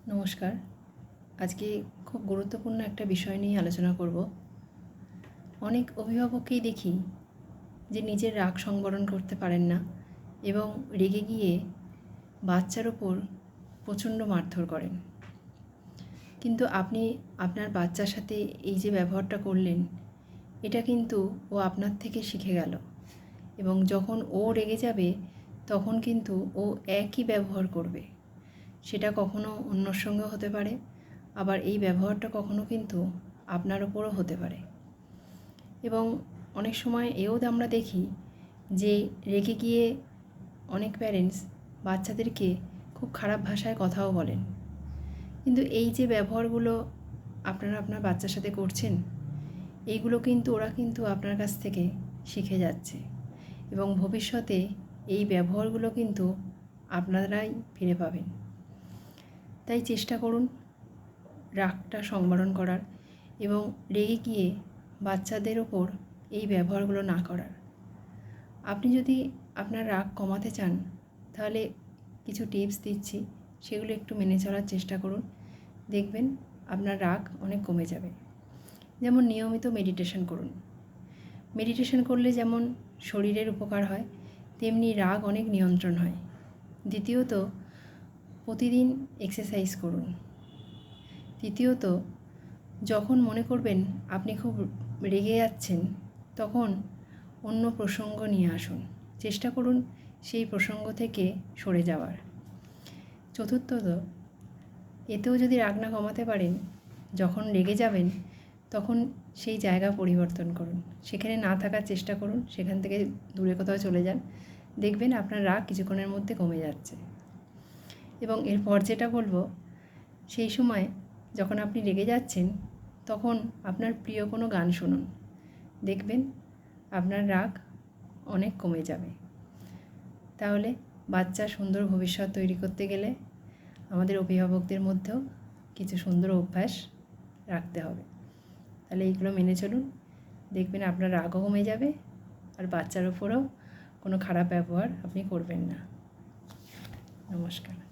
নমস্কার। আজকে খুব গুরুত্বপূর্ণ একটা বিষয় নিয়ে আলোচনা করব। অনেক অভিভাবককেই দেখি যে নিজের রাগ সংবরণ করতে পারেন না এবং রেগে গিয়ে বাচ্চার ওপর প্রচণ্ড মারধর করেন। কিন্তু আপনি আপনার বাচ্চার সাথে এই যে ব্যবহারটা করলেন, এটা কিন্তু ও আপনার থেকে শিখে গেল এবং যখন ও রেগে যাবে তখন কিন্তু ও একই ব্যবহার করবে। সেটা কখনো অন্যর সঙ্গেও হতে পারে, আবার এই ব্যবহারটা কখনো কিন্তু আপনার ওপরও হতে পারে। এবং অনেক সময় এও আমরা দেখি যে রেগে গিয়ে অনেক প্যারেন্টস বাচ্চাদেরকে খুব খারাপ ভাষায় কথাও বলেন। কিন্তু এই যে ব্যবহারগুলো আপনারা আপনার বাচ্চার সাথে করছেন, এইগুলো কিন্তু ওরা কিন্তু আপনার কাছ থেকে শিখে যাচ্ছে এবং ভবিষ্যতে এই ব্যবহারগুলো কিন্তু আপনারাই ফিরে পাবেন। তাই চেষ্টা করুন রাগটা সংবরণ করার এবং রেগে গিয়ে বাচ্চাদের ওপর এই ব্যবহারগুলো না করার। আপনি যদি আপনার রাগ কমাতে চান তাহলে কিছু টিপস দিচ্ছি, সেগুলো একটু মেনে চলার চেষ্টা করুন। দেখবেন আপনার রাগ অনেক কমে যাবে। যেমন নিয়মিত মেডিটেশন করুন। মেডিটেশন করলে যেমন শরীরের উপকার হয়, তেমনি রাগ অনেক নিয়ন্ত্রণ হয়। দ্বিতীয়ত, প্রতিদিন এক্সারসাইজ করুন। তৃতীয়ত, যখন মনে করবেন আপনি খুব রেগে যাচ্ছেন তখন অন্য প্রসঙ্গ নিয়ে আসুন, চেষ্টা করুন সেই প্রসঙ্গ থেকে সরে যাওয়ার। চতুর্থত, এতেও যদি রাগ না কমাতে পারেন, যখন রেগে যাবেন তখন সেই জায়গা পরিবর্তন করুন, সেখানে না থাকার চেষ্টা করুন, সেখান থেকে দূরে কোথাও চলে যান। দেখবেন আপনার রাগ কিছুক্ষণের মধ্যে কমে যাচ্ছে। এবং এরপর যেটা বলবো, সেই সময় যখন আপনি রেগে যাচ্ছেন তখন আপনার প্রিয় কোনো গান শুনুন, দেখবেন আপনার রাগ অনেক কমে যাবে। তাহলে বাচ্চার সুন্দর ভবিষ্যৎ তৈরি করতে গেলে আমাদের অভিভাবকদের মধ্যেও কিছু সুন্দর অভ্যাস রাখতে হবে। তাহলে এইগুলো মেনে চলুন, দেখবেন আপনার রাগও কমে যাবে আর বাচ্চার ওপরেও কোনো খারাপ ব্যবহার আপনি করবেন না। নমস্কার।